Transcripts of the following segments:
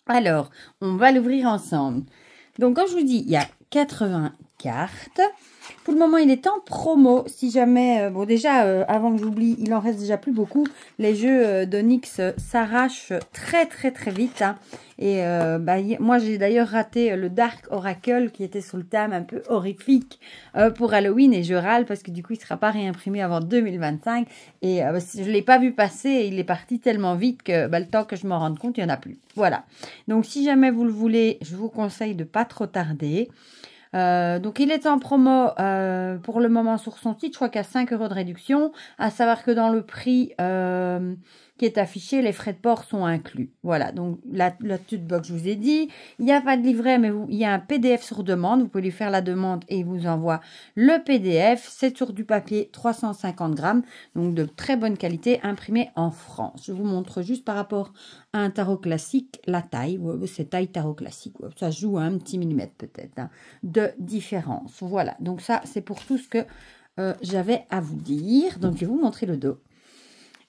Alors, on va l'ouvrir ensemble. Donc, comme je vous dis, il y a 80 cartes. Pour le moment, il est en promo. Si jamais... bon, déjà, avant que j'oublie, il en reste déjà plus beaucoup. Les jeux d'Onyx s'arrachent très, très, très vite. Hein. Et moi, j'ai d'ailleurs raté le Dark Oracle qui était sur le thème un peu horrifique pour Halloween. Et je râle parce que du coup, il ne sera pas réimprimé avant 2025. Et je ne l'ai pas vu passer. Et il est parti tellement vite que le temps que je m'en rende compte, il n'y en a plus. Voilà. Donc, si jamais vous le voulez, je vous conseille de ne pas trop tarder. Donc il est en promo pour le moment sur son site, je crois qu'il y a 5 € de réduction, à savoir que dans le prix qui est affiché, les frais de port sont inclus. Voilà, donc la petite box, je vous ai dit, il n'y a pas de livret, mais il y a un PDF sur demande, vous pouvez lui faire la demande et il vous envoie le PDF, c'est sur du papier 350 grammes, donc de très bonne qualité, imprimé en France. Je vous montre juste par rapport à un tarot classique, la taille, c'est taille tarot classique, ça se joue à un petit millimètre peut-être, hein, de différence. Voilà, donc ça c'est pour tout ce que j'avais à vous dire. Donc je vais vous montrer le dos.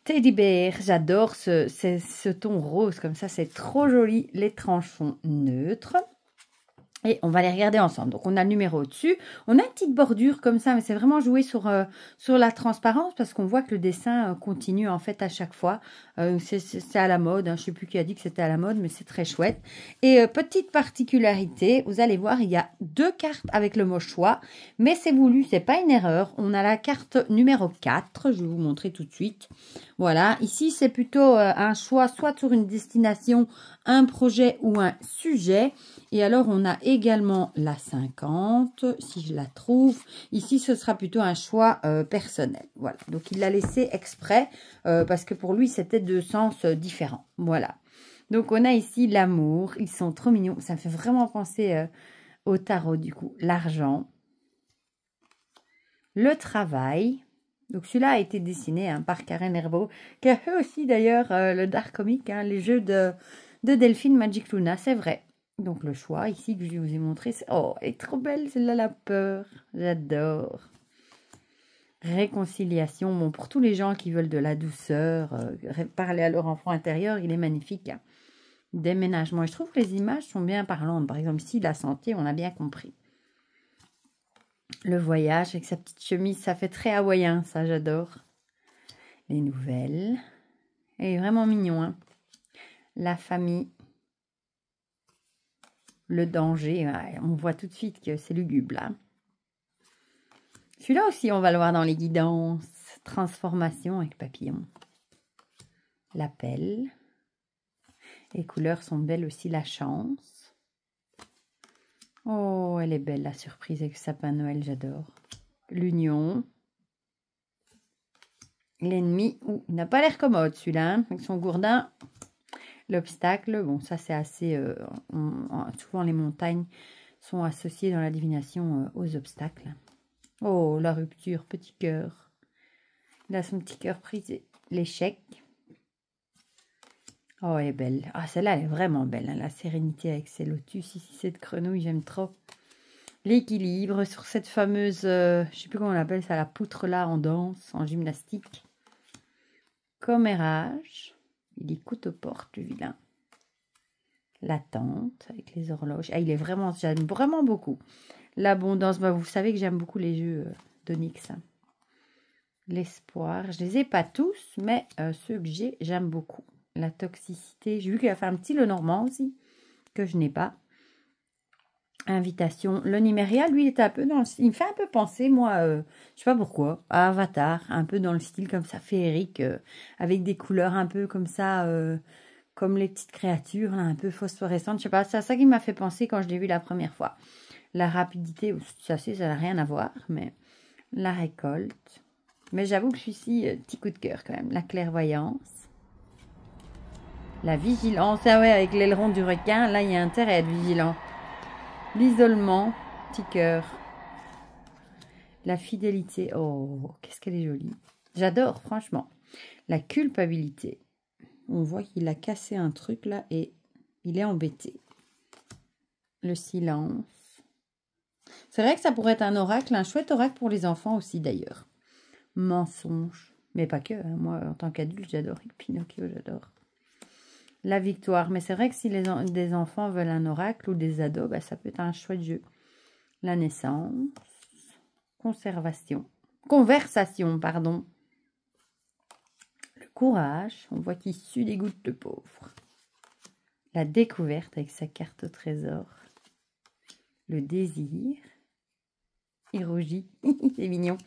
Teddy Bear, j'adore ce ton rose comme ça, c'est trop joli. Les tranches sont neutres. Et on va les regarder ensemble. Donc, on a le numéro au-dessus. On a une petite bordure comme ça, mais c'est vraiment joué sur la transparence parce qu'on voit que le dessin continue en fait à chaque fois. C'est à la mode. Hein. Je ne sais plus qui a dit que c'était à la mode, mais c'est très chouette. Et petite particularité, vous allez voir, il y a 2 cartes avec le mot choix, mais c'est voulu, c'est pas une erreur. On a la carte numéro 4. Je vais vous montrer tout de suite. Voilà. Ici, c'est plutôt un choix soit sur une destination, un projet ou un sujet. Et alors, on a également la 50, si je la trouve. Ici, ce sera plutôt un choix personnel. Voilà, donc il l'a laissé exprès parce que pour lui, c'était 2 sens différents. Voilà, donc on a ici l'amour. Ils sont trop mignons. Ça me fait vraiment penser au tarot, du coup. L'argent. Le travail. Donc celui-là a été dessiné hein, par Karen Herbeau, qui a fait aussi d'ailleurs le Dark Comic, hein, les jeux de Delphine Magic Luna, c'est vrai. Donc le choix ici que je vous ai montré, c'est... Oh, elle est trop belle celle-là, la peur. J'adore. Réconciliation. Bon, pour tous les gens qui veulent de la douceur, parler à leur enfant intérieur, il est magnifique. Hein. Déménagement. Et je trouve que les images sont bien parlantes. Par exemple, ici, la santé, on a bien compris. Le voyage avec sa petite chemise, ça fait très hawaïen, ça, j'adore. Les nouvelles. Elle est vraiment mignon, hein. La famille. Le danger, ouais, on voit tout de suite que c'est lugubre là. Celui-là aussi, on va le voir dans les guidances. Transformation avec papillon. L'appel. Les couleurs sont belles aussi, la chance. Oh, elle est belle la surprise avec le sapin de Noël, j'adore. L'union. L'ennemi. Il n'a pas l'air commode celui-là, hein, avec son gourdin. L'obstacle, bon ça c'est assez... souvent les montagnes sont associées dans la divination aux obstacles. Oh, la rupture, petit cœur. Il a son petit cœur brisé. L'échec. Oh, elle est belle. Ah, celle-là, elle est vraiment belle. Hein, la sérénité avec ses lotus. Ici, cette grenouille, j'aime trop. L'équilibre sur cette fameuse... je ne sais plus comment on appelle ça, la poutre là en danse, en gymnastique. Commérage. Il écoute aux portes, le vilain. L'attente avec les horloges. Ah, il est vraiment... J'aime vraiment beaucoup. L'abondance. Bah, vous savez que j'aime beaucoup les jeux d'Onyx. Hein. L'espoir. Je les ai pas tous, mais ceux que j'ai, j'aime beaucoup. La toxicité. J'ai vu qu'il a fait un petit Lenormand aussi, que je n'ai pas. Invitation. Le Numéria, lui, il est un peu dans le... Il me fait un peu penser, moi, je sais pas pourquoi, à Avatar. Un peu dans le style comme ça, féerique, avec des couleurs un peu comme ça, comme les petites créatures, là, un peu phosphorescentes. Je sais pas, c'est à ça qui m'a fait penser quand je l'ai vu la première fois. La rapidité, ça n'a rien à voir, mais la récolte. Mais j'avoue que celui-ci, petit coup de cœur quand même. La clairvoyance. La vigilance. Ah ouais, avec l'aileron du requin, là, il y a intérêt à être vigilant. L'isolement. Petit cœur. La fidélité. Oh, qu'est-ce qu'elle est jolie. J'adore, franchement. La culpabilité. On voit qu'il a cassé un truc, là, et il est embêté. Le silence. C'est vrai que ça pourrait être un oracle, un chouette oracle pour les enfants aussi, d'ailleurs. Mensonge. Mais pas que, hein. Moi, en tant qu'adulte, j'adore. Pinocchio, j'adore. la victoire. Mais c'est vrai que si des enfants veulent un oracle ou des ados, bah, ça peut être un chouette jeu. La naissance, conversation, pardon. Le courage, on voit qu'il sue des gouttes de pauvre. La découverte avec sa carte au trésor. Le désir. Il rougit, c'est mignon.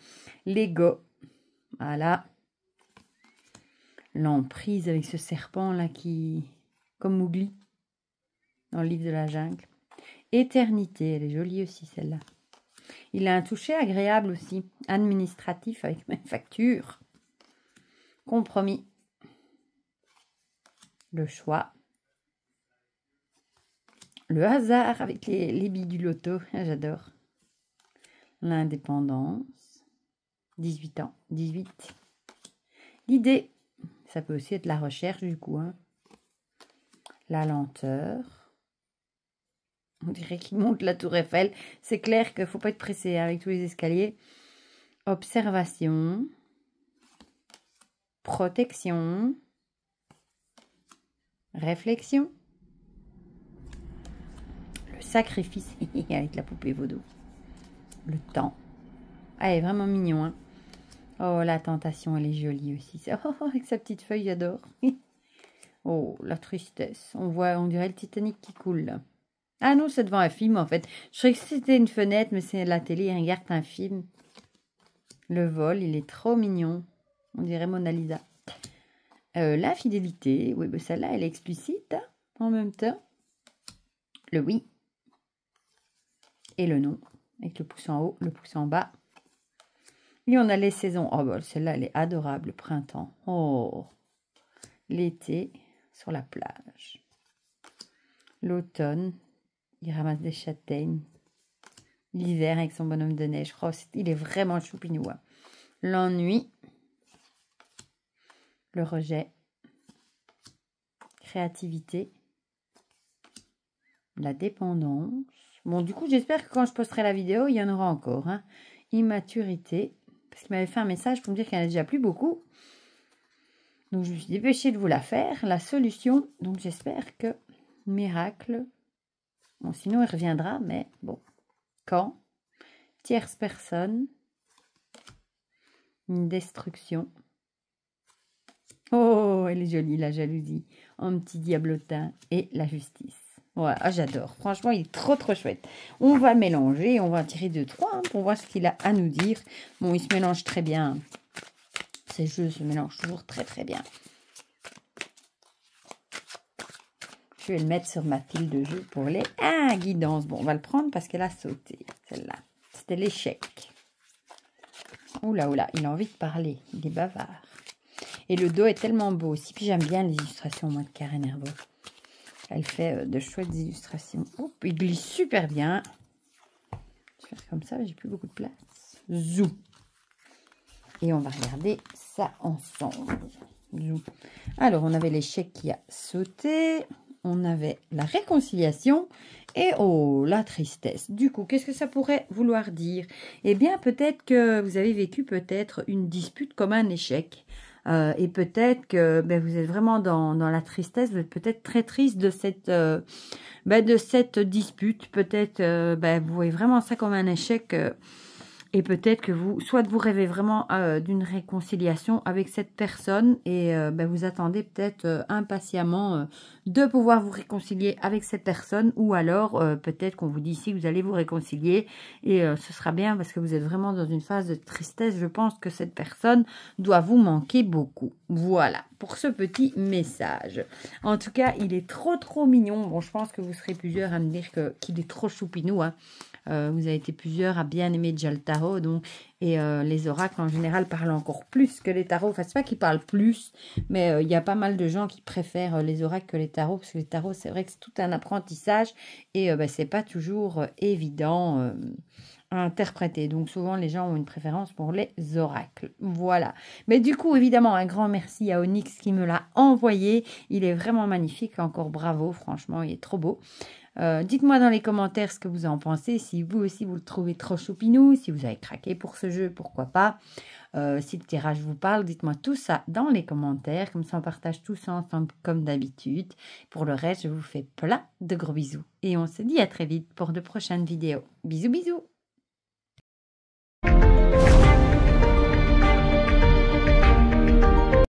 L'ego, voilà. L'emprise avec ce serpent là qui, comme Mowgli, dans le livre de la jungle. Éternité, elle est jolie aussi celle-là. Il a un toucher agréable aussi, administratif avec mes factures. Compromis. Le choix. Le hasard avec les billes du loto, j'adore. L'indépendance. 18 ans, 18. L'idée, ça peut aussi être la recherche du coup. Hein. La lenteur. On dirait qu'il monte la tour Eiffel. C'est clair qu'il ne faut pas être pressé hein, avec tous les escaliers. Observation. Protection. Réflexion. Le sacrifice avec la poupée vaudou. Le temps. Ah, elle est vraiment mignon. Hein. Oh, la tentation, elle est jolie aussi. Oh, avec sa petite feuille, j'adore. Oh, la tristesse. On dirait le Titanic qui coule là. Ah non, c'est devant un film en fait. Je croyais que c'était une fenêtre, mais c'est la télé. Il regarde un film. Le vol, il est trop mignon. On dirait Mona Lisa. L'infidélité. Oui, mais celle-là, elle est explicite hein, en même temps. Le oui. Et le non. Avec le pouce en haut, le pouce en bas. Et on a les saisons. Oh, bah, celle-là, elle est adorable. Le printemps. Oh. L'été, sur la plage. L'automne. Il ramasse des châtaignes. L'hiver avec son bonhomme de neige. Oh, il est vraiment choupinou. Hein. L'ennui. Le rejet. Créativité. La dépendance. Bon, du coup, j'espère que quand je posterai la vidéo, il y en aura encore. Hein. Immaturité. Parce qu'il m'avait fait un message pour me dire qu'il n'y en a déjà plus beaucoup. Donc, je me suis dépêchée de vous la faire. La solution. Donc, j'espère que miracle. Bon, sinon, il reviendra. Mais bon. Quand? Tierce personne. Une destruction. Oh, elle est jolie, la jalousie. Un petit diablotin. Et la justice. Voilà, j'adore. Franchement, il est trop, trop chouette. On va mélanger. On va en tirer 2, 3 hein, pour voir ce qu'il a à nous dire. Bon, il se mélange très bien. Ces jeux se mélangent toujours très, très bien. Je vais le mettre sur ma pile de jeux pour les guidances. Bon, on va le prendre parce qu'elle a sauté, celle-là. C'était l'échec. Oula, oula, il a envie de parler. Il est bavard. Et le dos est tellement beau aussi. Puis j'aime bien les illustrations, moi, de Karen Herbeau. Elle fait de chouettes illustrations. Oups, il glisse super bien. Je vais faire comme ça, j'ai plus beaucoup de place. Zou. Et on va regarder ça ensemble. Zou. Alors, on avait l'échec qui a sauté. On avait la réconciliation. Et oh, la tristesse. Du coup, qu'est-ce que ça pourrait vouloir dire? Eh bien, peut-être que vous avez vécu peut-être une dispute comme un échec. Et peut-être que vous êtes vraiment dans la tristesse, vous êtes peut-être très triste de cette dispute. Peut-être vous voyez vraiment ça comme un échec. Et peut-être que soit vous rêvez vraiment d'une réconciliation avec cette personne et vous attendez peut-être impatiemment de pouvoir vous réconcilier avec cette personne, ou alors peut-être qu'on vous dit ici que vous allez vous réconcilier et ce sera bien parce que vous êtes vraiment dans une phase de tristesse. Je pense que cette personne doit vous manquer beaucoup. Voilà pour ce petit message. En tout cas, il est trop trop mignon. Bon, je pense que vous serez plusieurs à me dire qu'il est trop choupinou, hein. Vous avez été plusieurs à bien aimer déjà le tarot, donc, et les oracles en général parlent encore plus que les tarots. Enfin, c'est pas qu'ils parlent plus, mais il y a pas mal de gens qui préfèrent les oracles que les tarots, parce que les tarots, c'est vrai que c'est tout un apprentissage et c'est pas toujours évident à interpréter. Donc souvent les gens ont une préférence pour les oracles. Voilà. Mais du coup, évidemment, un grand merci à Onyx qui me l'a envoyé. Il est vraiment magnifique. Encore bravo, franchement, il est trop beau. Dites-moi dans les commentaires ce que vous en pensez, si vous aussi vous le trouvez trop choupinou, si vous avez craqué pour ce jeu, pourquoi pas. Si le tirage vous parle, dites-moi tout ça dans les commentaires, comme ça on partage tout ça ensemble comme d'habitude. Pour le reste, je vous fais plein de gros bisous et on se dit à très vite pour de prochaines vidéos. Bisous bisous.